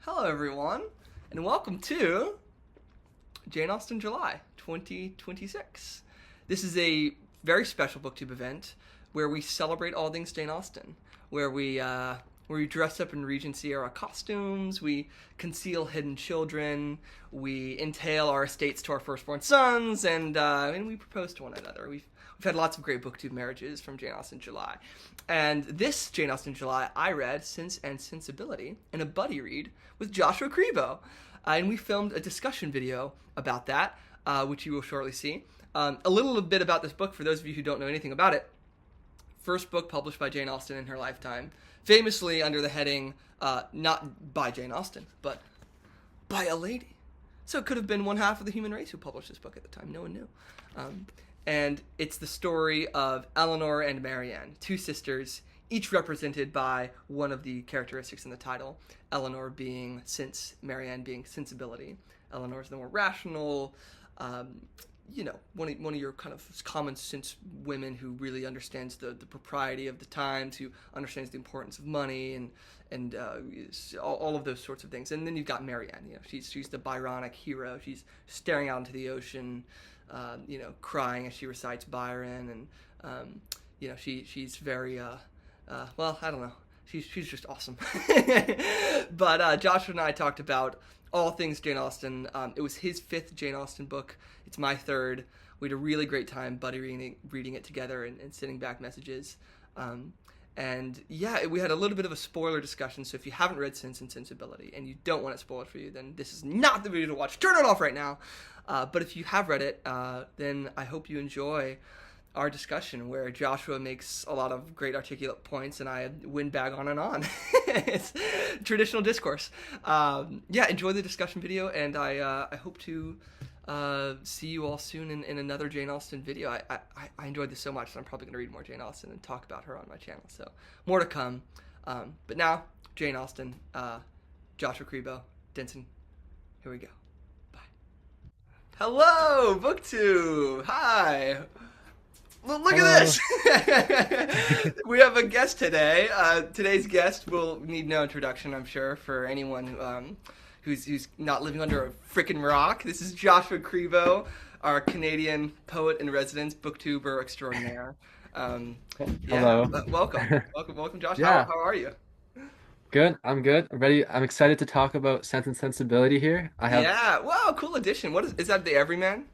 Hello, everyone, and welcome to Jane Austen July 2026. This is a very special booktube event where we celebrate all things Jane Austen, where we dress up in Regency era costumes, we conceal hidden children, we entail our estates to our firstborn sons, and we propose to one another. We've had lots of great booktube marriages from Jane Austen July. And this Jane Austen July, I read Sense and Sensibility in a buddy read with Joshua Crebo. And we filmed a discussion video about that, which you will shortly see. A little bit about this book for those of you who don't know anything about it. First book published by Jane Austen in her lifetime, famously under the heading, not by Jane Austen, but by a lady. So it could have been one half of the human race who published this book at the time. No one knew. And it's the story of Eleanor and Marianne, two sisters, each represented by one of the characteristics in the title. Eleanor being sense, Marianne being sensibility. Eleanor's the more rational, one of your kind of common sense women who really understands the propriety of the times, who understands the importance of money and all of those sorts of things. And then you've got Marianne. She's the Byronic hero. She's staring out into the ocean, crying as she recites Byron, and she's very I don't know. She's just awesome. But Joshua and I talked about all things Jane Austen. It was his fifth Jane Austen book. It's my third. We had a really great time buddy reading it together and sending back messages. And yeah, we had a little bit of a spoiler discussion. So if you haven't read Sense and Sensibility and you don't want it spoiled for you, then this is not the video to watch. Turn it off right now. But if you have read it, then I hope you enjoy our discussion where Joshua makes a lot of great articulate points and I windbag on and on. It's traditional discourse. Enjoy the discussion video, and I hope to see you all soon in another Jane Austen video. I enjoyed this so much, so I'm probably going to read more Jane Austen and talk about her on my channel. So more to come. But now, Jane Austen, Joshua Crebo, Denson, here we go. Bye. Hello, BookTube. Hi. Look at this! We have a guest today. Today's guest will need no introduction, I'm sure, for anyone who's not living under a freaking rock. This is Joshua Crebo, our Canadian poet in residence, booktuber extraordinaire. Hello. Welcome, Josh. Yeah, How are you? good. I'm good. I'm ready. I'm excited to talk about Sense and Sensibility here. I have, Yeah, wow, cool addition. Is that the Everyman?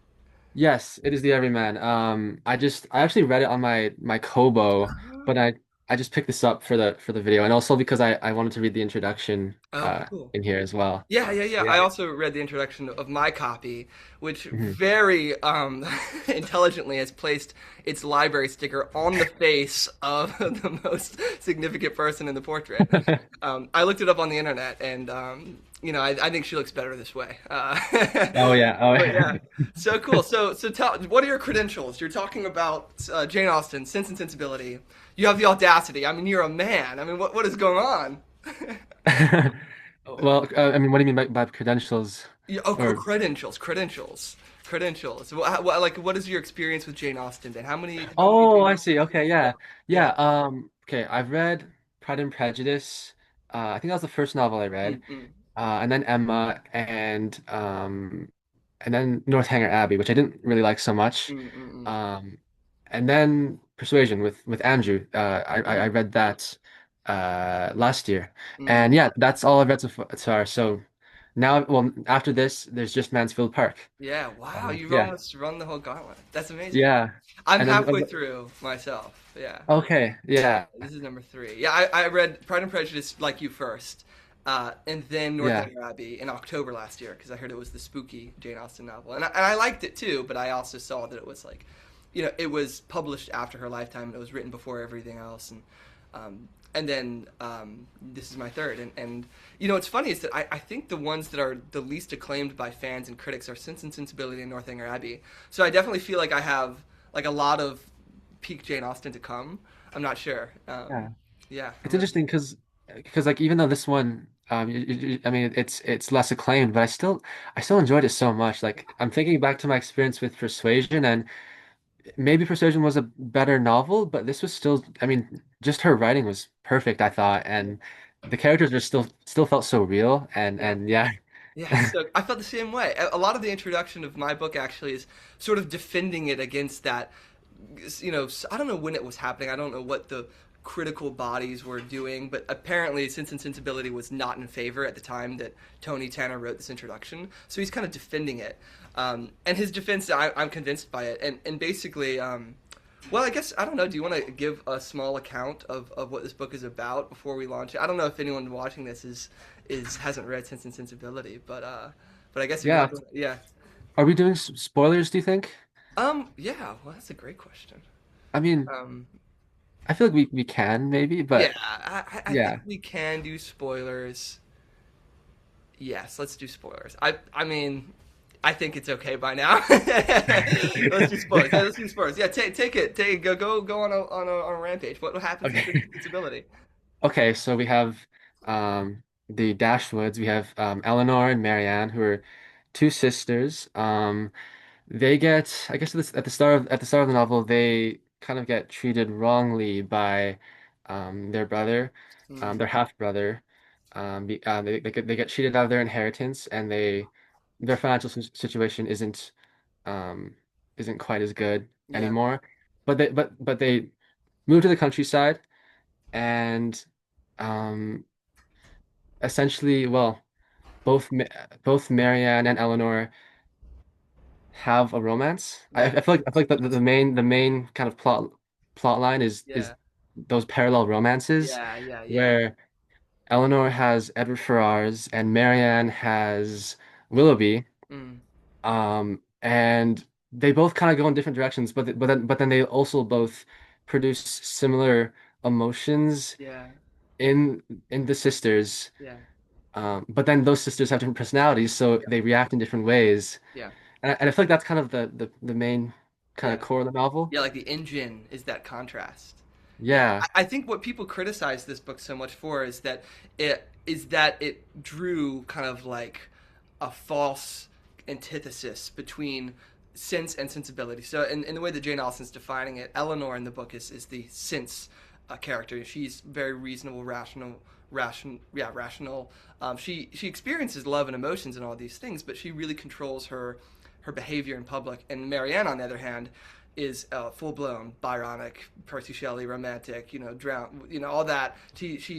yes, it is the Everyman. I actually read it on my Kobo, but I just picked this up for the video, and also because I wanted to read the introduction Oh, cool. in here as well. Yeah. Yeah. I also read the introduction of my copy, which Mhm. very intelligently has placed its library sticker on the face of the most significant person in the portrait. I looked it up on the internet, and I think she looks better this way. Oh yeah. Oh But yeah, yeah. so cool. So tell, what are your credentials? You're talking about Jane Austen, Sense and Sensibility. You have the audacity. I mean, you're a man. I mean, what is going on? Well, I mean, what do you mean by credentials? Yeah, Or credentials. What is your experience with Jane Austen? Then how many oh, Jane I Austen see. books? Okay, Yeah, yeah, yeah. yeah. Okay, I've read Pride and Prejudice. I think that was the first novel I read. Mm-mm, And then Emma and then Northanger Abbey, which I didn't really like so much. mm-mm, Um, and then Persuasion with Andrew. I mm-mm, read that last year, mm. and yeah, that's all I've read so far. So now, well, after this, there's just Mansfield Park. Yeah. Wow, you've Yeah, almost run the whole gauntlet. That's amazing. yeah, I'm and then halfway through myself. Yeah. okay, yeah, This is number three. Yeah, I read Pride and Prejudice like you first, and then yeah. Northanger Abbey in October last year because I heard it was the spooky Jane Austen novel, and I liked it too. But I also saw that it was like, it was published after her lifetime and it was written before everything else, and then this is my third, and what's funny is that I think the ones that are the least acclaimed by fans and critics are Sense and Sensibility and Northanger Abbey. So I definitely feel like I have like a lot of peak Jane Austen to come. I'm not sure. Yeah. Yeah, It's interesting because like even though this one I mean it's less acclaimed, but I still enjoyed it so much. Like I'm thinking back to my experience with Persuasion, and maybe Persuasion was a better novel, but this was still, I mean, just her writing was perfect, I thought. And the characters are still felt so real, Yeah. and yeah. Yeah, so I felt the same way. A lot of the introduction of my book actually is sort of defending it against that. I don't know when it was happening. I don't know what the critical bodies were doing, but apparently Sense and Sensibility was not in favor at the time that Tony Tanner wrote this introduction. So he's kind of defending it. And his defense, I'm convinced by it. And basically, well, I guess, I don't know, do you want to give a small account of what this book is about before we launch it? I don't know if anyone watching this hasn't read Sense and Sensibility, but I guess if you Yeah. want to, yeah. Are we doing spoilers, do you think? Yeah, well, that's a great question. I mean, Um, I feel like we can maybe, yeah, but I think yeah. we can do spoilers. Yes, let's do spoilers. I mean, I think it's okay by now. Let's do spoilers. Yeah, let's do spoilers. Yeah, go on a rampage. What happens in Sense Okay. and Sensibility? Okay, so we have the Dashwoods. We have Eleanor and Marianne, who are two sisters. They get, I guess, at the start of the novel, they kind of get treated wrongly by their brother, Mm, their half brother. They get cheated out of their inheritance, and their financial situation um, isn't quite as good yeah, anymore. But they move to the countryside, and um, essentially, well, both Marianne and Eleanor have a romance. yeah, I feel like the main kind of plot line is yeah, those parallel romances yeah. where Eleanor has Edward Ferrars and Marianne has Willoughby. Mm, And they both kind of go in different directions, but then they also both produce similar emotions yeah, in the sisters. yeah, But then those sisters have different personalities, so yeah, they react in different ways. yeah, And I feel like that's kind of the main kind of yeah. core of the novel. Yeah, like the engine is that contrast. Yeah, Yeah, I think what people criticize this book so much for is that it drew kind of like a false antithesis between sense and sensibility. So, in the way that Jane Austen's defining it, Eleanor in the book is the sense character. She's very reasonable, rational. She experiences love and emotions and all these things, but she really controls her behavior in public. And Marianne, on the other hand, is full blown Byronic, Percy Shelley, romantic. Drown. All that.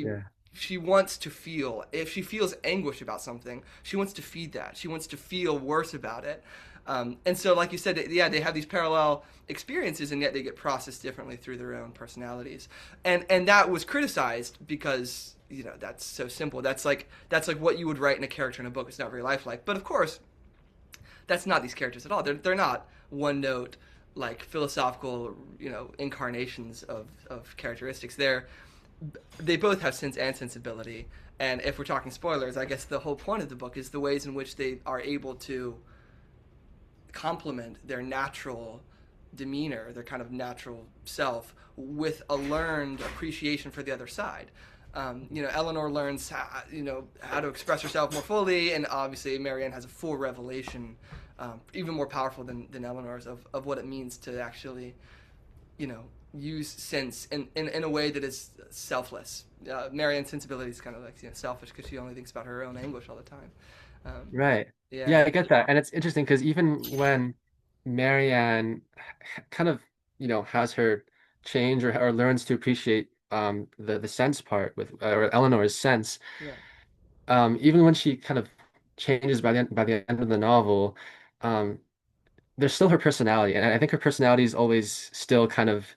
yeah, She wants to feel. If she feels anguish about something, she wants to feed that. She wants to feel worse about it. And so, like you said, yeah, they have these parallel experiences, and yet they get processed differently through their own personalities. And that was criticized because that's so simple. That's like what you would write in a character in a book. It's not very lifelike. But of course, that's not these characters at all. They're not one note like philosophical incarnations of characteristics. They both have sense and sensibility. And if we're talking spoilers, I guess the whole point of the book is the ways in which they are able to complement their natural demeanor, their kind of natural self, with a learned appreciation for the other side. Eleanor learns how to express herself more fully, and obviously Marianne has a full revelation, even more powerful than Eleanor's, of what it means to actually, use sense in a way that is selfless. Marianne's sensibility is kind of like selfish because she only thinks about her own anguish all the time. Um, right. yeah, Yeah, I get that. And it's interesting because even when Marianne kind of, has her change or learns to appreciate the sense part with or Eleanor's sense, yeah, even when she kind of changes by the end of the novel, um, there's still her personality, and I think her personality is always still kind of,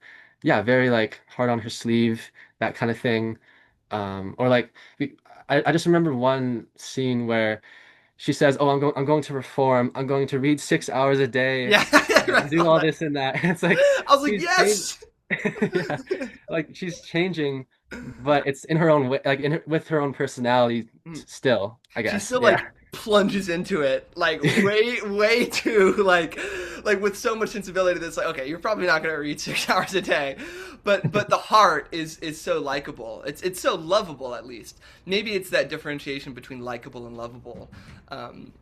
yeah, very like hard on her sleeve, that kind of thing. Or like, I just remember one scene where she says, "Oh, I'm going to reform. I'm going to read 6 hours a day yeah. I and do saw all that. this and that." It's like I was like, she's changed, yes. yeah, like she's changing, but it's in her own way, like with her own personality still, I She guess. still Yeah. like plunges into it like way too like with so much sensibility that's like, okay, you're probably not going to read 6 hours a day, but the heart is so likable. It's so lovable. At least maybe it's that differentiation between likable and lovable. um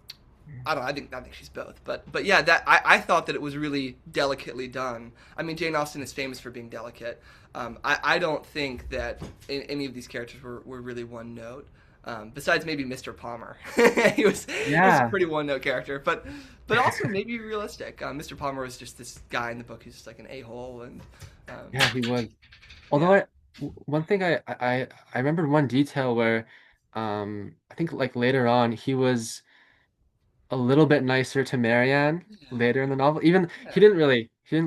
I don't know, I think she's both, but yeah, that I thought that it was really delicately done. I mean, Jane Austen is famous for being delicate. I don't think that any of these characters were really one note. Besides maybe Mr. Palmer, he was a Yeah, pretty one note character, but also maybe realistic. Mr. Palmer was just this guy in the book who's just like an a hole, and yeah, he was. yeah, Although one thing I remembered one detail where I think like later on he was a little bit nicer to Marianne later in the novel. Even yeah, he didn't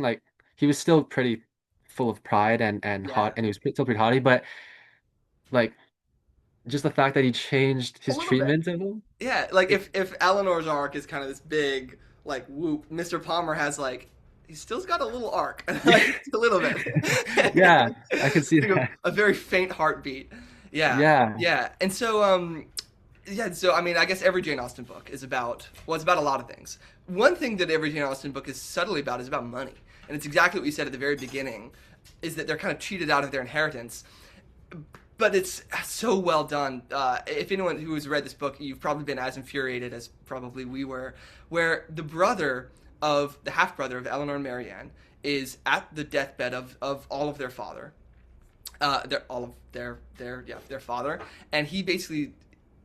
like he was still pretty full of pride and yeah, hot and he was still pretty haughty, but like just the fact that he changed a his little bit. treatment of him. Yeah, like It, if Eleanor's arc is kind of this big like whoop, Mr. Palmer has like he's still's got a little arc, like yeah, just a little bit, yeah, I could see like that. a very faint heartbeat. Yeah, Yeah, yeah, and so yeah, so I mean, I guess every Jane Austen book is about well, it's about a lot of things. One thing that every Jane Austen book is subtly about is about money, and it's exactly what you said at the very beginning, is that they're kind of cheated out of their inheritance, but it's so well done. If anyone who has read this book, you've probably been as infuriated as probably we were, where the brother of the half brother of Eleanor and Marianne is at the deathbed of all of their father, all of their father, and he basically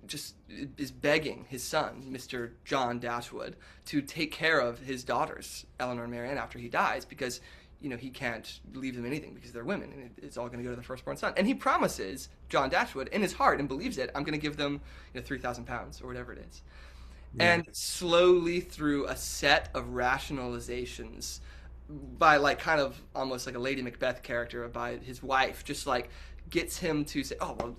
just is begging his son, Mr. John Dashwood, to take care of his daughters, Eleanor and Marianne, after he dies, because he can't leave them anything because they're women, and it's all going to go to the firstborn son. And he promises John Dashwood in his heart and believes it. I'm going to give them £3,000 or whatever it is. yeah, And slowly through a set of rationalizations by like kind of almost like a Lady Macbeth character by his wife, just like gets him to say, "Oh well,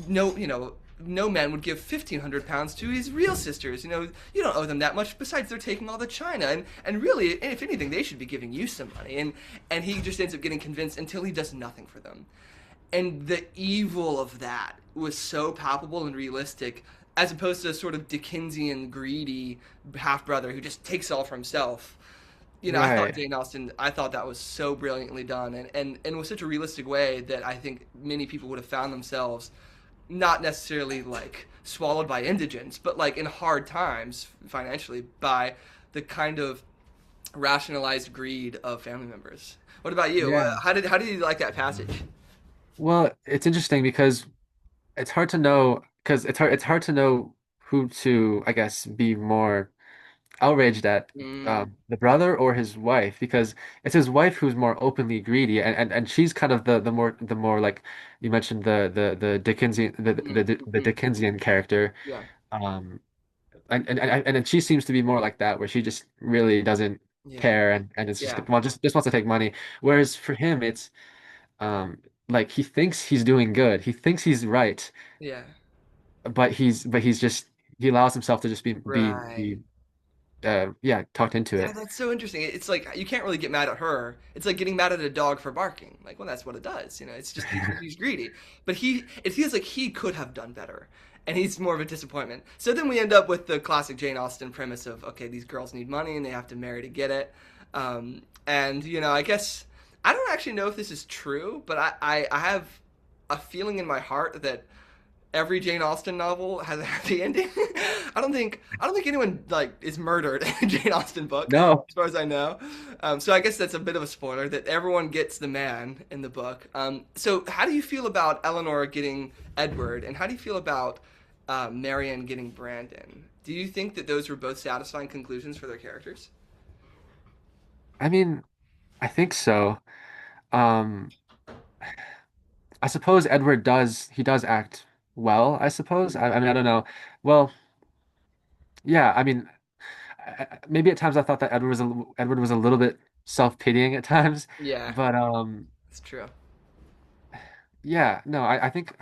no, no man would give £1,500 to his real sisters. You don't owe them that much. Besides, they're taking all the china, and really, if anything, they should be giving you some money." And he just ends up getting convinced until he does nothing for them. And the evil of that was so palpable and realistic, as opposed to a sort of Dickensian greedy half brother who just takes all for himself. I thought right. Jane Austen, I thought that was so brilliantly done, and was such a realistic way that I think many people would have found themselves not necessarily like swallowed by indigence, but like in hard times financially by the kind of rationalized greed of family members. What about you? Yeah. How did you like that passage? Well, it's interesting because it's hard to know because it's hard to know who to, I guess, be more outraged at Mm, the brother or his wife because it's his wife who's more openly greedy and she's kind of the more like you mentioned the Dickensian the mm, Dickensian character yeah, um and then she seems to be more like that where she just really doesn't yeah, care and it's just yeah, well just wants to take money whereas for him it's um like he thinks he's doing good he thinks he's right yeah. but he's just he allows himself to just Right. be yeah talked into Yeah, it. that's so interesting. It's like you can't really get mad at her. It's like getting mad at a dog for barking. Like, well, that's what it does. It's just he's greedy. But it feels like he could have done better, and he's more of a disappointment. So then we end up with the classic Jane Austen premise of okay, these girls need money and they have to marry to get it. And I guess I don't actually know if this is true, but I have a feeling in my heart that every Jane Austen novel has a happy ending. I don't think anyone like is murdered in a Jane Austen book, No. as far as I know. So I guess that's a bit of a spoiler that everyone gets the man in the book. So how do you feel about Eleanor getting Edward, and how do you feel about Marianne getting Brandon? Do you think that those were both satisfying conclusions for their characters? I mean, I think so. Um, I suppose Edward he does act well, I suppose. I mean, I don't know. Well, yeah, I mean, maybe at times I thought that Edward was a little bit self-pitying at times, Yeah, but that's true. yeah, no, I think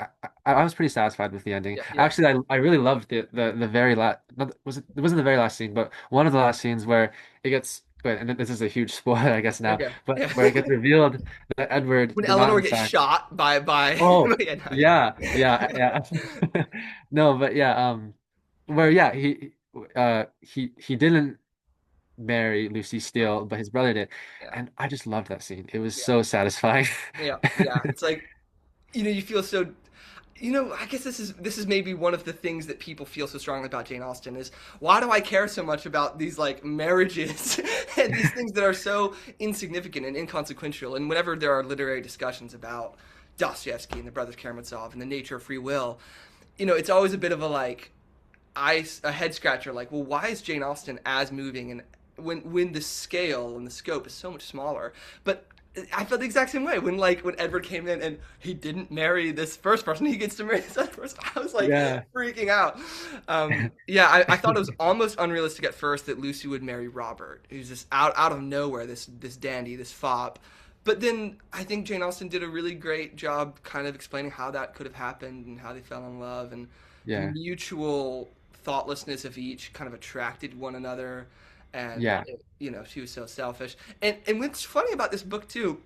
I was pretty satisfied with the ending. Yeah, yeah. Actually, I really loved the very last it wasn't the very last scene, but one of the last scenes where it gets but and this is a huge spoiler, I guess now, Okay. but Yeah. where it gets revealed that Edward When did not Eleanor in gets fact. shot by Oh, yeah, yeah, no. yeah, yeah. No, but yeah, where yeah, he didn't marry Lucy Steele, but his brother did. Yeah. And I just loved that scene. It was Yeah. so satisfying. Yeah. Yeah. It's like you feel so. I guess this is maybe one of the things that people feel so strongly about Jane Austen is why do I care so much about these like marriages and these things that are so insignificant and inconsequential? And whenever there are literary discussions about Dostoevsky and the Brothers Karamazov and the nature of free will, it's always a bit of a like a head scratcher. Like, well, why is Jane Austen as moving and when the scale and the scope is so much smaller? But I felt the exact same way when Edward came in and he didn't marry this first person, he gets to marry this other person. I was like Yeah. freaking out. Yeah, I thought it was almost unrealistic at first that Lucy would marry Robert, who's just out of nowhere, this dandy, this fop. But then I think Jane Austen did a really great job kind of explaining how that could have happened and how they fell in love and the Yeah. mutual thoughtlessness of each kind of attracted one another. And Yeah. she was so selfish. And what's funny about this book too,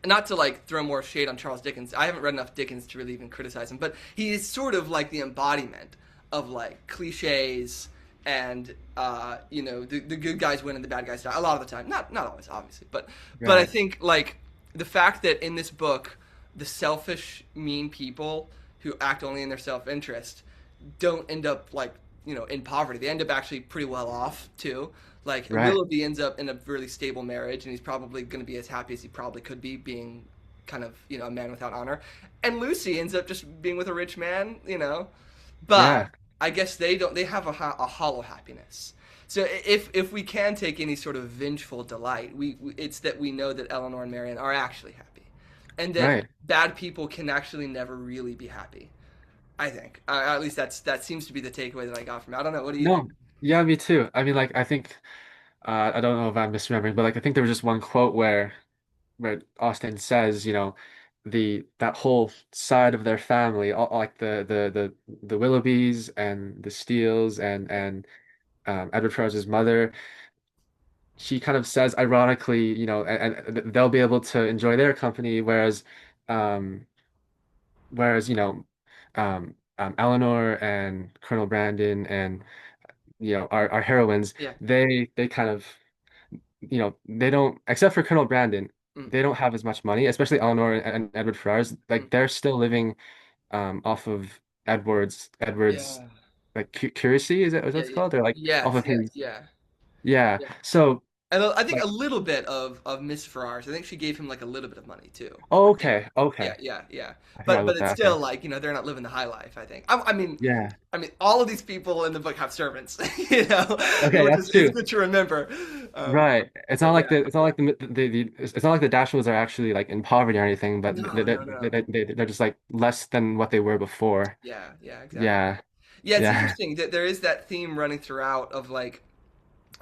not to like throw more shade on Charles Dickens. I haven't read enough Dickens to really even criticize him, but he is sort of like the embodiment of like cliches and the good guys win and the bad guys die a lot of the time. Not always, obviously, but I Right. think like the fact that in this book the selfish, mean people who act only in their self interest don't end up like in poverty. They end up actually pretty well off too. Like Right. Willoughby ends up in a really stable marriage, and he's probably going to be as happy as he probably could be, being kind of a man without honor. And Lucy ends up just being with a rich man, But Yeah. I guess they don't. They have a hollow happiness. So if we can take any sort of vengeful delight, it's that we know that Eleanor and Marian are actually happy, and that Right. bad people can actually never really be happy. I think. At least that seems to be the takeaway that I got from it. I don't know. What do you think? No. Yeah, me too. I mean, like, I think I don't know if I'm misremembering, but like I think there was just one quote where Austin says, that whole side of their family, all like the Willoughbys and the Steeles and Edward Charles's mother, she kind of says ironically, and they'll be able to enjoy their company, um, whereas Eleanor and Colonel Brandon and our heroines, Yeah. they kind of they don't, except for Colonel Brandon, Mm, they don't have as much money, especially Eleanor and Edward Ferrars. mm. Like they're still living off of Edward's Yeah. like curacy, is that what Yeah. it's Yeah. called? Or like off Yes. of Yes. his, Yeah. yeah. Yeah. So And I think a like, little bit of Miss Ferrars. I think she gave him like a little bit of money too. oh, I think. okay, Yeah. okay. Yeah. Yeah. I forgot But about it's that. still Okay. like they're not living the high life. I think. Yeah. I mean, all of these people in the book have servants. Okay, Which that's is true. good to remember. Right. But yeah. It's not like it's not like the Dashwoods are actually like in poverty or anything, but No. No. No. they're just like less than what they were before. Yeah. Yeah. Exactly. Yeah. Yeah. It's Yeah. interesting that there is that theme running throughout of like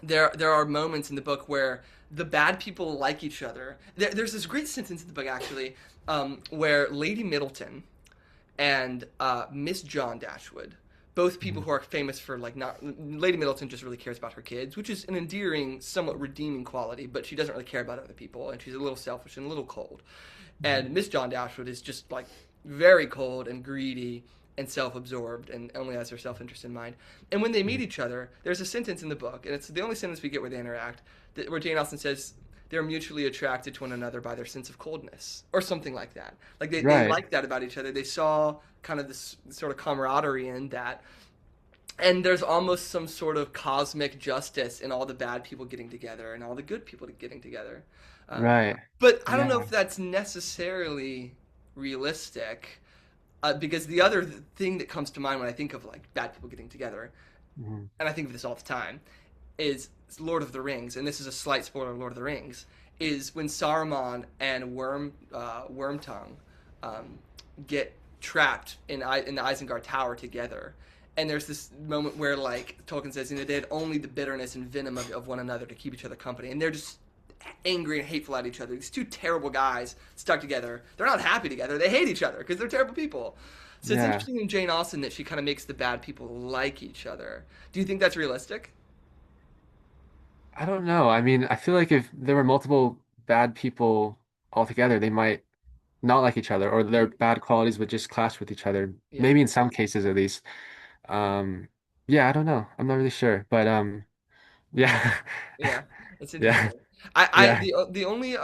there are moments in the book where the bad people like each other. There's this great sentence in the book actually, where Lady Middleton and Miss John Dashwood, both people Mhm. who are famous for like not Lady Middleton just really cares about her kids, which is an endearing, somewhat redeeming quality, but she doesn't really care about other people, and she's a little selfish and a little cold. Mhm. And Miss John Dashwood is just like very cold and greedy and self-absorbed and only has her self-interest in mind. And when they meet Mhm. each other, there's a sentence in the book, and it's the only sentence we get where they interact, where Jane Austen says they're mutually attracted to one another by their sense of coldness, or something like that. Like they Right. liked that about each other. They saw kind of this sort of camaraderie in that. And there's almost some sort of cosmic justice in all the bad people getting together and all the good people getting together. Um, Right. but I don't know Yeah. if that's necessarily realistic, because the other thing that comes to mind when I think of like bad people getting together, Mhm. and I think of this all the time, is Lord of the Rings, and this is a slight spoiler of Lord of the Rings, is when Saruman and Wormtongue um, get trapped in the Isengard Tower together. And there's this moment where, like Tolkien says, they had only the bitterness and venom of one another to keep each other company, and they're just angry and hateful at each other. These two terrible guys stuck together. They're not happy together. They hate each other because they're terrible people. So it's Yeah. interesting in Jane Austen that she kind of makes the bad people like each other. Do you think that's realistic? I don't know. I mean, I feel like if there were multiple bad people altogether, they might not like each other, or their Mm, bad qualities would just clash with each other. yeah, Maybe in some cases at least. Um, yeah, I don't know. I'm not really sure, but yeah. yeah, it's Yeah. interesting. Yeah. The only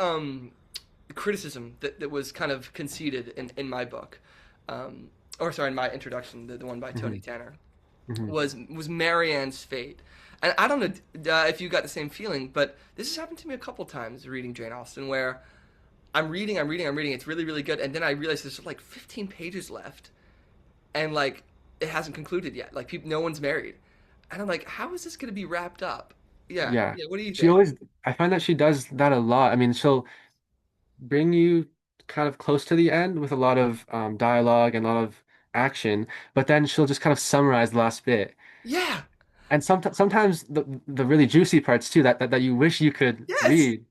criticism that was kind of conceded in my book, um, or sorry, my introduction, the one by Tony Hmm. Tanner, Hmm. was Marianne's fate. And I don't know if you got the same feeling, but this has happened to me a couple times reading Jane Austen, where I'm reading. It's really, really good, and then I realize there's like 15 pages left, and like it hasn't concluded yet. Like people, no one's married, and I'm like, how is this going to be wrapped up? Yeah, Yeah. yeah. What do you She think? always, I find that she does that a lot. I mean, she'll bring you kind of close to the end with a lot of dialogue and a lot of action, but then she'll just kind of summarize the last bit. Yeah. And sometimes the really juicy parts too that you wish you could Yes. read.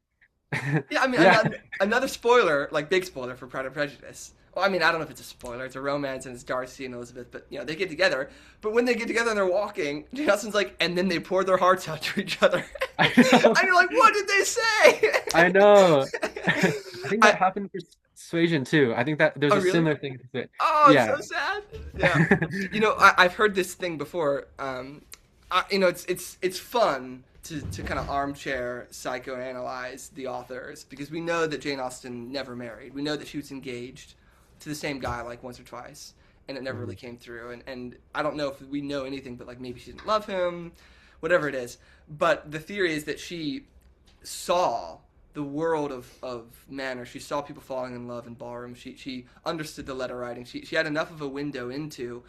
Yeah. I mean, Yeah. another spoiler, like big spoiler for Pride and Prejudice. Well, I mean, I don't know if it's a spoiler. It's a romance, and it's Darcy and Elizabeth. But they get together. But when they get together and they're walking, Jane Austen's like, and then they pour their hearts out to each other. I And know. you're like, what did they I say? know. I think that I happened for Persuasion too. I think that there's oh a really? similar thing to it. Oh, it's Yeah. so sad. Yeah. I've heard this thing before. It's fun to kind of armchair psychoanalyze the authors because we know that Jane Austen never married. We know that she was engaged to the same guy like once or twice, and it never really Mhm. came through. And I don't know if we know anything, but like maybe she didn't love him, whatever it is. But the theory is that she saw the world of manners. She saw people falling in love in ballrooms. She understood the letter writing. She had enough of a window into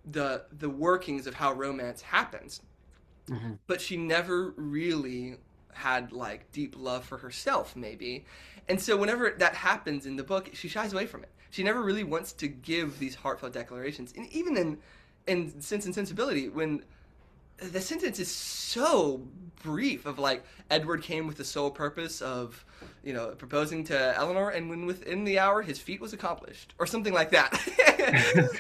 the workings of how romance happens, Mhm. but she never really had like deep love for herself maybe. And so whenever that happens in the book, she shies away from it. She never really wants to give these heartfelt declarations. And even in Sense and Sensibility, when the sentence is so brief of like Edward came with the sole purpose of proposing to Eleanor, and when within the hour his feat was accomplished or something like that.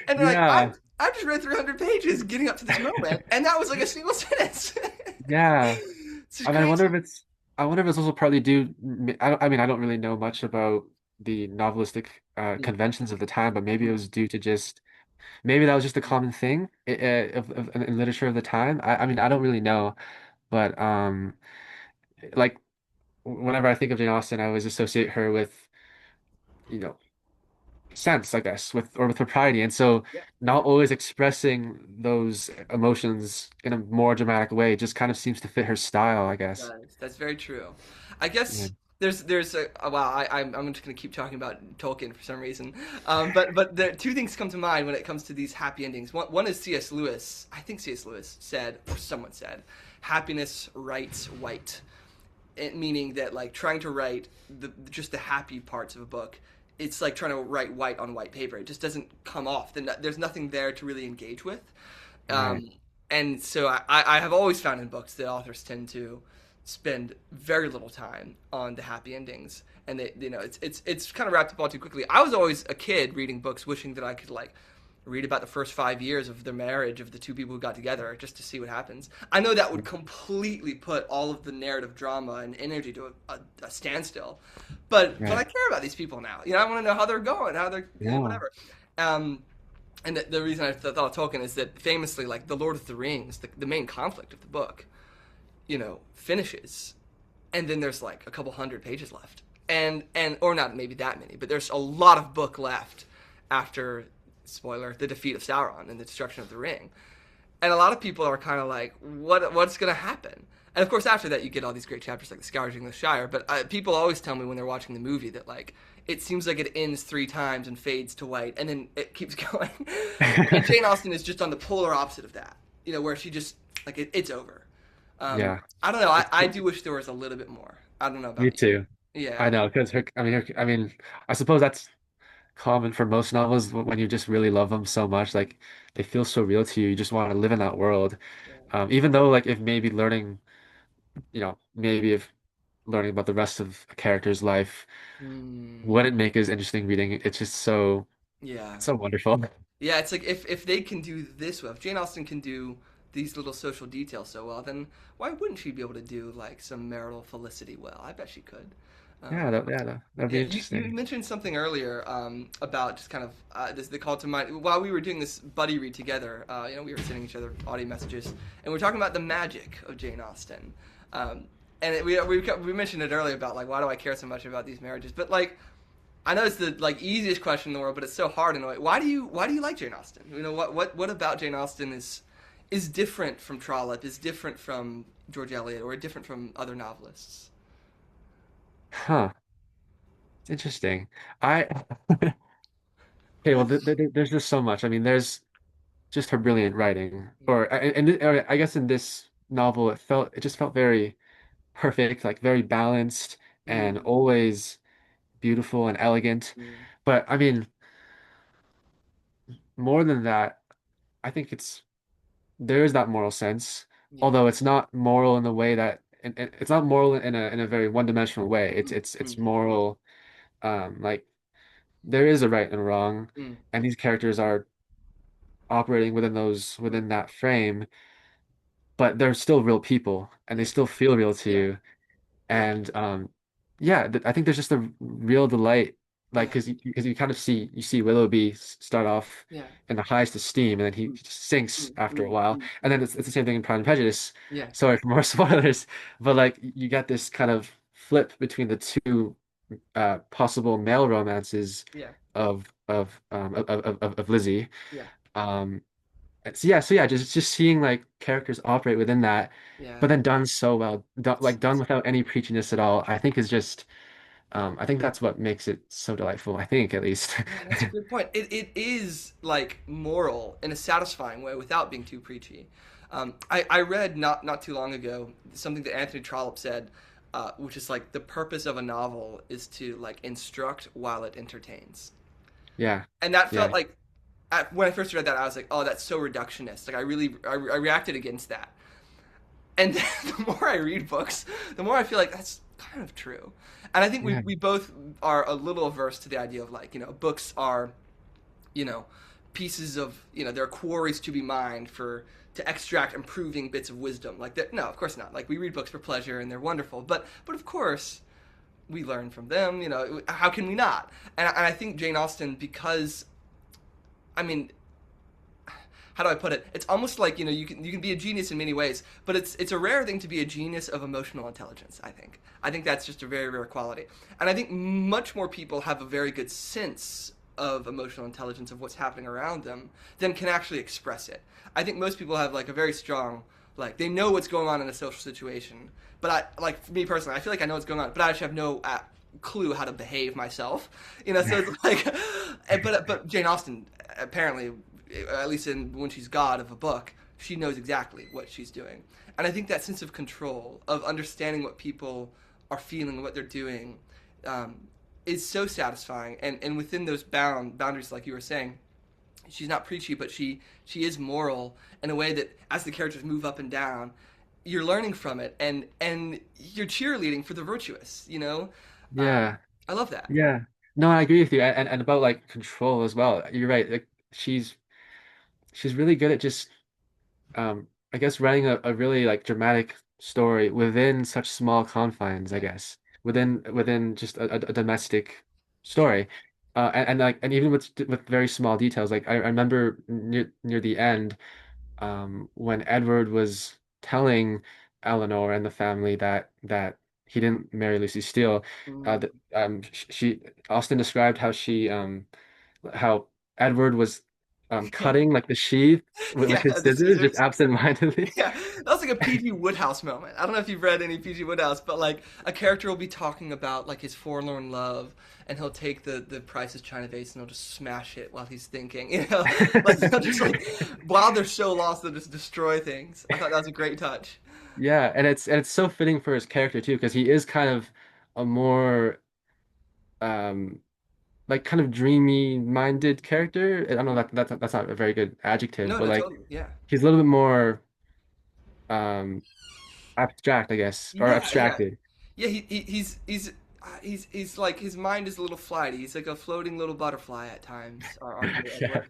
And they're like, Yeah. I just read 300 pages getting up to this moment, and that was like a single sentence. Yeah. It's just I mean, crazy. I wonder if it's also partly due. I mean, I don't really know much about the novelistic Mm, conventions of the time, but maybe it mm, was due to just maybe that was just a mm. common thing in literature of the time. I mean, I don't really know, but like whenever I think of Jane Austen, I always associate her with you know sense, I guess, with propriety, and so Yeah. not always expressing those emotions in a more dramatic way just kind of seems to fit her style, I guess. Does. That's very true. I Yeah. guess there's a wow. I'm just gonna keep talking about Tolkien for some reason. But the two things come to mind when it comes to these happy endings. One is C.S. Lewis. I think C.S. Lewis said, or someone said, happiness writes white. Meaning that like trying to write just the happy parts of a book, it's like trying to write white on white paper. It just doesn't come off. Then there's nothing there to really engage with. Right. Um, and so I have always found in books that authors tend to spend very little time on the happy endings, and it's kind of wrapped up all too quickly. I was always a kid reading books, wishing that I could like read about the first 5 years of the marriage of the two people who got together just to see what happens. I know that would completely put all of the narrative drama and energy to a standstill, but I Right. care about these people now. I want to know how they're going, how they're Yeah. whatever. Um, and the reason I thought of Tolkien is that famously, like the Lord of the Rings, the main conflict of the book, finishes, and then there's like a couple hundred pages left, and or not maybe that many, but there's a lot of book left after spoiler the defeat of Sauron and the destruction of the ring, and a lot of people are kind of like, what's gonna happen? And of course, after that, you get all these great chapters like the Scourging of the Shire. But people always tell me when they're watching the movie that like it seems like it ends three times and fades to white, and then it keeps going. And Jane Austen is just on the polar opposite of that. Where she just like it's over. Yeah. I don't know. I, It's I do wish there was a little bit more. I don't know me about you. too. I Yeah. know because I mean, I suppose that's common for most novels when you just really love them so much, like they feel so real to you. You just want to live in that world. Yeah. Even though like if maybe maybe if learning about the rest of a character's life Hmm. wouldn't make it as interesting reading, it's just Yeah. so wonderful. Yeah. It's like if they can do this well, if Jane Austen can do these little social details so well, then why wouldn't she be able to do like some marital felicity well? I bet she could. Um, That'd Yeah, be you interesting. mentioned something earlier about just kind of this the call to mind while we were doing this buddy read together. We were sending each other audio messages, and we were talking about the magic of Jane Austen. And we mentioned it earlier about like why do I care so much about these marriages? But like I know it's the like easiest question in the world, but it's so hard in a way. Why do you like Jane Austen? You know what about Jane Austen is different from Trollope, is different from George Eliot, or different from other novelists? Huh. It's interesting. I okay, well, there's just so much. I mean, there's just her brilliant writing, Mm, or I guess in this novel, it just felt very perfect, like very balanced and mm, always beautiful and elegant. mm. But I mean, more than that, I think there is that moral sense, Yeah. although it's not moral in the way that and it's not moral in a very one-dimensional way. Mm, It's mm, moral, like there is a right and wrong, mm. and these characters are operating Mm. within that frame, but they're still real people and they Yeah. still feel real to Yeah. you. Yeah. And yeah, I think there's just a real delight, like Yeah. because you kind of you see Willoughby start off Yeah. in the highest esteem, and then he Mm, just sinks mm, after a mm, while, mm, and then mm. it's the same thing in Pride and Prejudice. Yeah. Sorry for more spoilers, but like you get this kind of flip between the two possible male romances Yeah. of Lizzie. Yeah. Um, so yeah, just seeing like characters operate within that, Yeah. but then done so well, done It's without any preachiness at all. I think is just, I think that's what makes it so delightful. I think at least. Yeah, that's a good point. It is like moral in a satisfying way without being too preachy. I read not too long ago something that Anthony Trollope said, which is like the purpose of a novel is to like instruct while it entertains. Yeah, And that felt yeah, like when I first read that, I was like, oh, that's so reductionist. Like I reacted against that. And then the more I read books, the more I feel like that's kind of true. And I think we, yeah, we both are a little averse to the idea of like, books are, you know, pieces of, they're quarries to be mined to extract improving bits of wisdom. Like that, no, of course not. Like we read books for pleasure and they're wonderful. But of course, we learn from them, how can we not? And I think Jane Austen, because, I mean, how do I put it? It's almost like you can be a genius in many ways, but it's a rare thing to be a genius of emotional intelligence. I think that's just a very rare quality, and I think much more people have a very good sense of emotional intelligence of what's happening around them than can actually express it. I think most people have like a very strong like they know what's going on in a social situation, but I like for me personally, I feel like I know what's going on, but I actually have no clue how to behave myself. So it's like, but Jane Austen apparently, at least when she's God of a book, she knows exactly what she's doing. And I think that sense of control, of understanding what people are feeling, what they're doing, um, is so satisfying. And within those boundaries, like you were saying, she's not preachy, but she is moral in a way that as the characters move up and down, you're learning from it, and you're cheerleading for the virtuous. yeah, I love that. yeah. No, I agree with you, and about like control as well. You're right. Like she's really good at just I guess writing a really like dramatic story within such small confines, I Yeah. guess, Mm. within just a domestic story. And like and even with very small details, like I remember near the end, when Edward was telling Eleanor and the family that he didn't marry Lucy Steele, Mm. she Austen described how Edward was cutting like the sheath with Yeah, his the scissors just scissors. absentmindedly. Yeah, that was like a PG Woodhouse moment. I don't know if you've read any PG Woodhouse, but like a character will be talking about like his forlorn love, and he'll take the Price's China vase and he'll just smash it while he's thinking. Like they'll just like while they're so lost, they'll just destroy things. I thought that was a great touch. Yeah, and it's so fitting for his character too, because he is kind of a more um like kind of dreamy minded character. I don't know Mm. that's not a very good adjective, No, but no, like totally. Yeah, he's a little bit more um abstract, I guess, or yeah, yeah, abstracted. yeah. He's like his mind is a little flighty. He's like a floating little butterfly at times. Argue Yeah, Edward,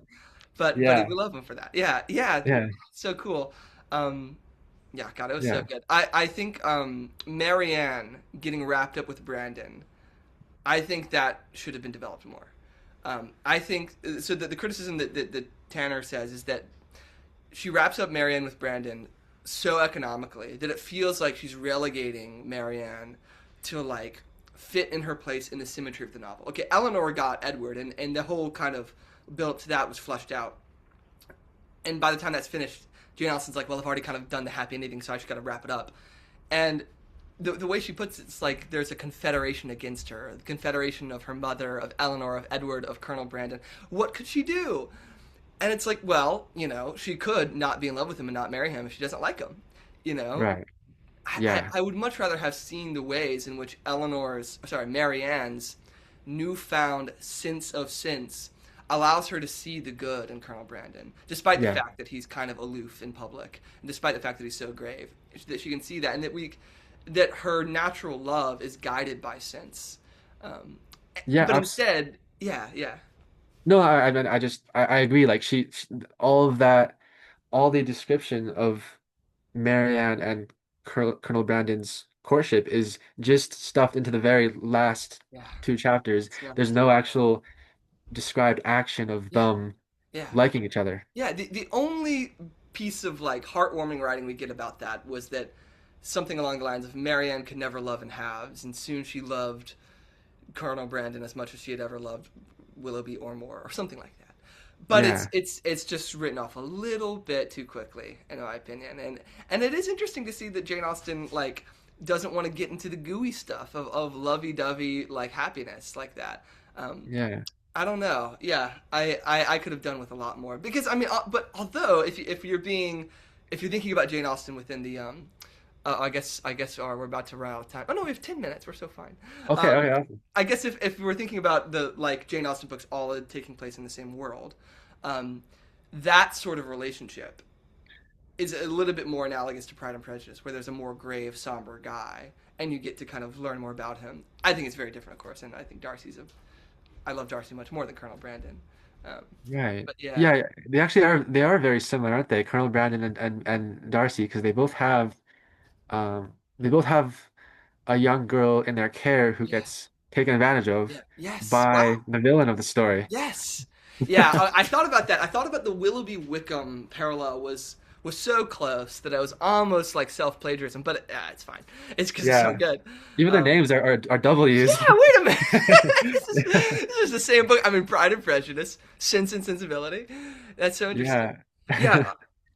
but yeah, we love him for that. Yeah, yeah. yeah, So cool. Um, Yeah, God, it was so yeah, good. I think Marianne getting wrapped up with Brandon, I think that should have been developed more. I think so. The criticism that Tanner says is that she wraps up Marianne with Brandon so economically that it feels like she's relegating Marianne to like fit in her place in the symmetry of the novel. Okay, Eleanor got Edward, and the whole kind of build up to that was fleshed out. And by the time that's finished, Jane Austen's like, well, I've already kind of done the happy ending, so I just got to wrap it up. And the way she puts it, it's like there's a confederation against her, the confederation of her mother, of Eleanor, of Edward, of Colonel Brandon. What could she do? And it's like, well, she could not be in love with him and not marry him if she doesn't like him. You know, Right. Yeah. I would much rather have seen the ways in which Marianne's newfound sense of sense allows her to see the good in Colonel Brandon, despite the Yeah. fact that he's kind of aloof in public, and despite the fact that he's so grave, that she can see that, and that her natural love is guided by sense. Um, Yeah. but instead, yeah, yeah, No, I agree. Like all of that, all the description of Marianne and Colonel Brandon's courtship is just stuffed into the very last yeah, two chapters. it's nothing. There's no actual described action of Yeah, them yeah. liking each other. Yeah, the only piece of like heartwarming writing we get about that was that something along the lines of Marianne could never love in halves, and soon she loved Colonel Brandon as much as she had ever loved Willoughby or more, or something like that. But Yeah. it's just written off a little bit too quickly, in my opinion, and it is interesting to see that Jane Austen like doesn't want to get into the gooey stuff of lovey-dovey like happiness like that. Um, Yeah. I don't know. Yeah, I could have done with a lot more because I mean, but although if you're thinking about Jane Austen within the I guess we're about to run out of time. Oh no, we have 10 minutes. We're so fine. Okay, Um, okay, awesome. I guess if we're thinking about the like Jane Austen books all taking place in the same world, um, that sort of relationship is a little bit more analogous to Pride and Prejudice, where there's a more grave, somber guy, and you get to kind of learn more about him. I think it's very different, of course, and I think I love Darcy much more than Colonel Brandon. Um, Right. but yeah, Yeah, yeah, they are very similar, aren't they? Colonel Brandon and Darcy, because they both have a young girl in their care who yeah, gets taken advantage yeah, of yes, by wow, the villain of the story. yes, yeah. I thought about that. I thought about the Willoughby Wickham parallel was so close that I was almost like self plagiarism, but it's fine. It's because it's so Yeah. good. Even their Um, names are double used. yeah, wait a minute. This is the same book. I mean, Pride and Prejudice, Sense and Sensibility. That's so interesting. Yeah. Yeah,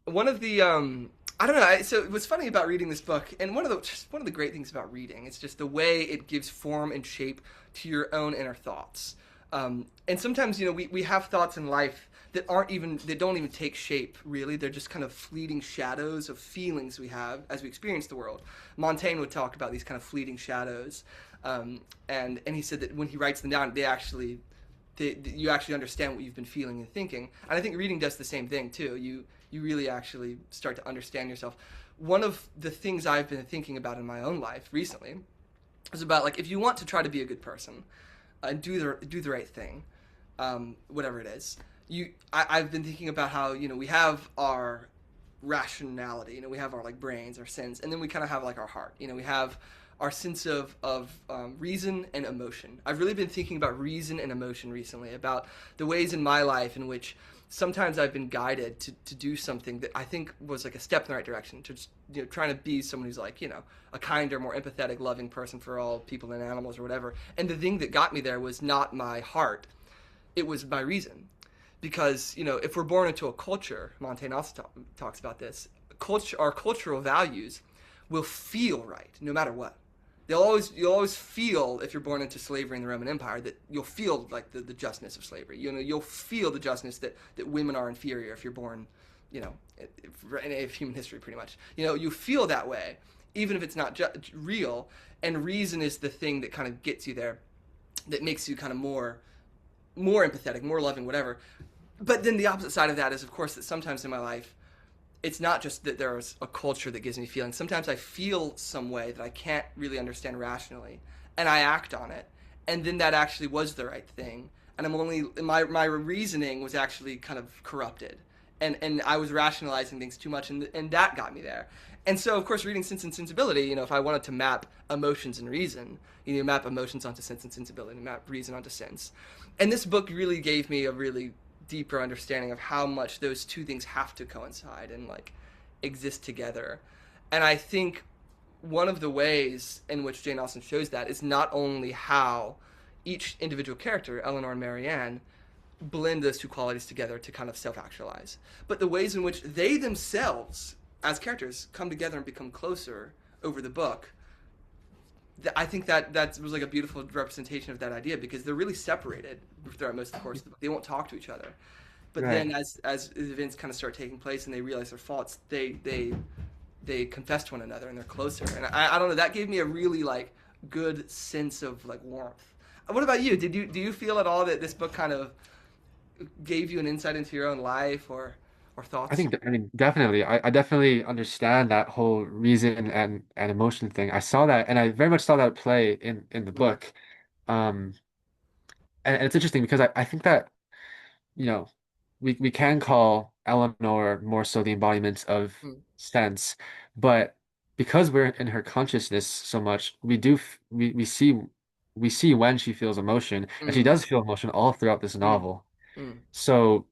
one of the I don't know. So what's funny about reading this book, and one of the great things about reading, it's just the way it gives form and shape to your own inner thoughts. And sometimes we have thoughts in life that don't even take shape really. They're just kind of fleeting shadows of feelings we have as we experience the world. Montaigne would talk about these kind of fleeting shadows, and he said that when he writes them down, you actually understand what you've been feeling and thinking. And I think reading does the same thing too. You really actually start to understand yourself. One of the things I've been thinking about in my own life recently is about like if you want to try to be a good person and do the right thing, whatever it is. I've been thinking about how we have our rationality, we have our like brains, our sense, and then we kind of have like our heart. We have our sense of reason and emotion. I've really been thinking about reason and emotion recently, about the ways in my life in which sometimes I've been guided to do something that I think was like a step in the right direction, to just, trying to be someone who's like, a kinder, more empathetic, loving person for all people and animals or whatever. And the thing that got me there was not my heart, it was my reason. Because, if we're born into a culture, Montaigne also talks about this, our cultural values will feel right no matter what. You'll always feel, if you're born into slavery in the Roman Empire, that you'll feel like the justness of slavery. You'll feel the justness that women are inferior if you're born, in human history pretty much. You feel that way, even if it's not real. And reason is the thing that kind of gets you there, that makes you kind of more empathetic, more loving, whatever. But then the opposite side of that is, of course, that sometimes in my life, it's not just that there's a culture that gives me feelings. Sometimes I feel some way that I can't really understand rationally, and I act on it, and then that actually was the right thing, and my reasoning was actually kind of corrupted, and I was rationalizing things too much, and that got me there. And so, of course, reading Sense and Sensibility, if I wanted to map emotions and reason, map emotions onto sense and sensibility, map reason onto sense. And this book really gave me a really deeper understanding of how much those two things have to coincide and like exist together. And I think one of the ways in which Jane Austen shows that is not only how each individual character, Eleanor and Marianne, blend those two qualities together to kind of self-actualize, but the ways in which they themselves, as characters, come together and become closer over the book. I think that was like a beautiful representation of that idea because they're really separated throughout most of the course of the book. They won't talk to each other, but Right. then as events kind of start taking place and they realize their faults, they confess to one another and they're closer. And I don't know, that gave me a really like good sense of like warmth. What about you? Do you feel at all that this book kind of gave you an insight into your own life or I thoughts? think, I mean, definitely. I definitely understand that whole reason and emotion thing. I saw that, and I very much saw that play in the Mm, book. Um, and it's interesting because I think that, you know, we can call Eleanor more so the embodiment of mm, sense, but because we're in her consciousness so much, we see when she feels emotion, and she mm, does feel emotion all throughout this mm, novel. mm, So,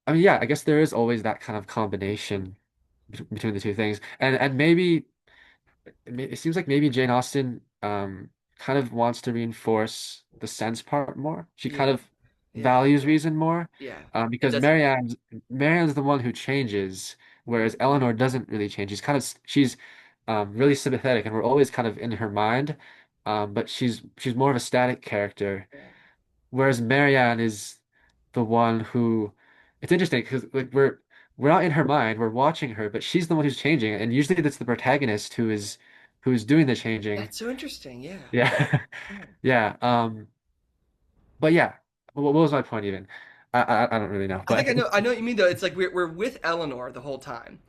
I mean, yeah, I guess there is always that kind of combination between the two things, and maybe it seems like maybe Jane Austen kind of wants to reinforce the sense part more. She kind yeah, of yeah, values reason more, yeah. It because doesn't. Marianne's the one who changes, whereas Eleanor doesn't really change. She's really sympathetic, and we're always kind of in her mind, but she's more of a static character. Yeah. Whereas Marianne is the one who, it's interesting because like we're not in her mind, we're watching her, but she's the one who's changing, and usually that's the protagonist who's doing the changing. That's so interesting. Yeah. Yeah, Yeah. yeah. But yeah, what was my point even? I don't really know, I think but I know what you mean though. It's like we're with Eleanor the whole time.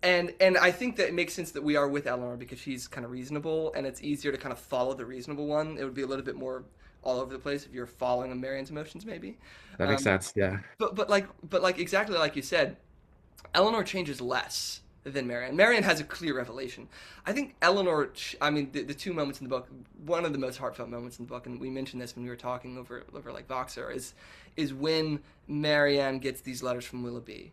And I think that it makes sense that we are with Eleanor because she's kind of reasonable and it's easier to kind of follow the reasonable one. It would be a little bit more all over the place if you're following Marianne's emotions maybe. that makes Um, sense. Yeah, but like exactly like you said, Eleanor changes less than Marianne. Marianne has a clear revelation. I think Eleanor, I mean, the two moments in the book, one of the most heartfelt moments in the book, and we mentioned this when we were talking over like Voxer, is when Marianne gets these letters from Willoughby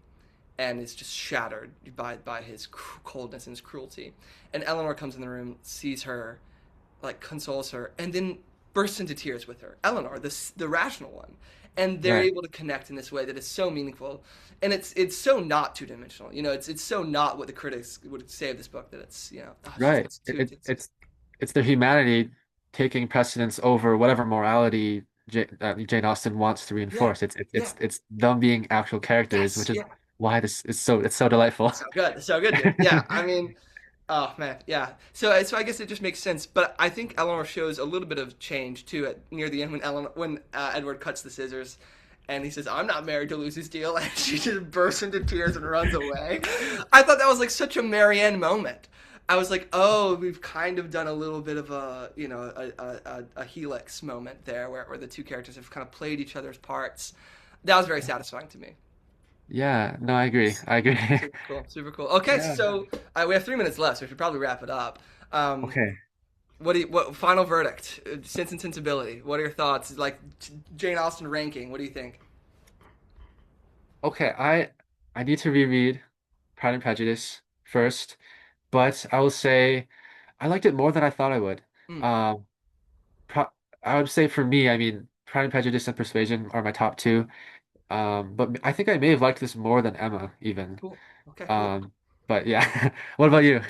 and is just shattered by his coldness and his cruelty. And Eleanor comes in the room, sees her, like consoles her, and then bursts into tears with her. Eleanor, the rational one, and they're right, able to connect in this way that is so meaningful, and it's so not two dimensional. You know, it's so not what the critics would say of this book that it's oh, right. it's too it's It's their humanity taking precedence over whatever morality Jane Austen wants to yeah reinforce. yeah It's them being actual characters, yes which is yeah why this is it's so delightful. so good dude yeah I mean. Oh man, yeah. So I guess it just makes sense. But I think Eleanor shows a little bit of change too at near the end when Edward cuts the scissors, and he says, "I'm not married to Lucy's deal," and she just bursts into tears and runs away. I thought that was like such a Marianne moment. I was like, oh, we've kind of done a little bit of a a helix moment there where the two characters have kind of played each other's parts. That was very satisfying to me. Yeah, no, I agree. I agree. Super cool, super cool. Okay, Yeah. so we have 3 minutes left, so we should probably wrap it up. Um, Okay. what final verdict? Sense and Sensibility. What are your thoughts? Like Jane Austen ranking. What do you think? Okay, I need to reread Pride and Prejudice first, but I will say I liked it more than I thought I would. Hmm. Um, pro I would say for me, I mean, Pride and Prejudice and Persuasion are my top two. But I think I may have liked this more than Emma even. Cool. Okay. Cool. Um, but yeah. What about you?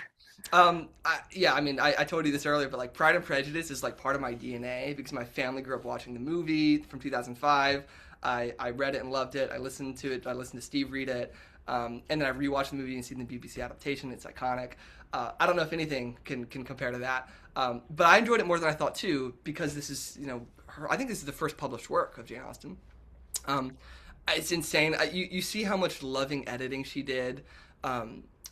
Yeah, I mean, I told you this earlier, but like Pride and Prejudice is like part of my DNA because my family grew up watching the movie from 2005. I read it and loved it. I listened to it. I listened to Steve read it. And then I rewatched the movie and seen the BBC adaptation. It's iconic. I don't know if anything can compare to that. But I enjoyed it more than I thought too because this is, I think this is the first published work of Jane Austen. Um, it's insane. You see how much loving editing she did.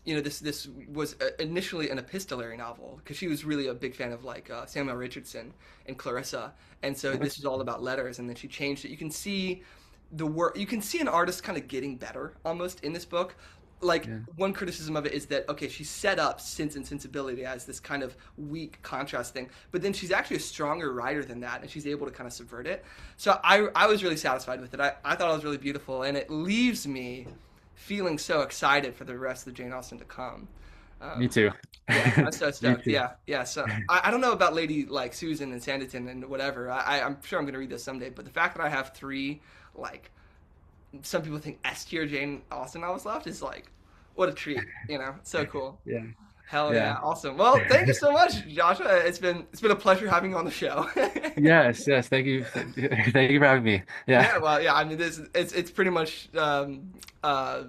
This was initially an epistolary novel because she was really a big fan of like Samuel Richardson and Clarissa, and so this was all about letters. And then she changed it. You can see the work. You can see an artist kind of getting better almost in this book. Like Yeah. one criticism of it is that okay, she set up Sense and Sensibility as this kind of weak contrast thing, but then she's actually a stronger writer than that, and she's able to kind of subvert it. So I was really satisfied with it. I thought it was really beautiful, and it leaves me feeling so excited for the rest of Jane Austen to come. Me Um, too. yeah, I'm so Me stoked. too. Yeah, yeah. So I don't know about Lady like Susan and Sanditon and whatever. I'm sure I'm gonna read this someday. But the fact that I have three, like some people think S tier Jane Austen novels left is like, what a treat. So cool. Yeah. Hell Yeah. yeah, awesome. Well, thank you so much, Joshua. It's been a pleasure having you on the show. Yes, yes. Thank you. Thank you for having me. Yeah. Yeah, well, yeah. I mean, this it's pretty much it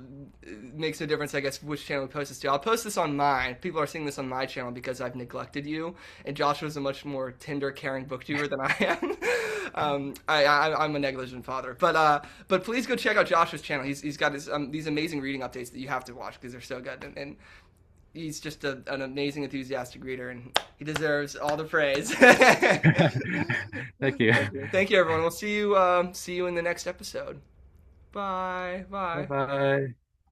makes no difference, I guess, which channel we post this to. I'll post this on mine. People are seeing this on my channel because I've neglected you, and Joshua's a much more tender, caring booktuber than I am. I'm a negligent father, but please go check out Joshua's channel. He's got these amazing reading updates that you have to watch because they're so good, and he's just an amazing, enthusiastic reader, and he deserves all the praise. Thank you. Thank you, everyone. We'll see you in the next episode. Bye. Bye Bye. bye.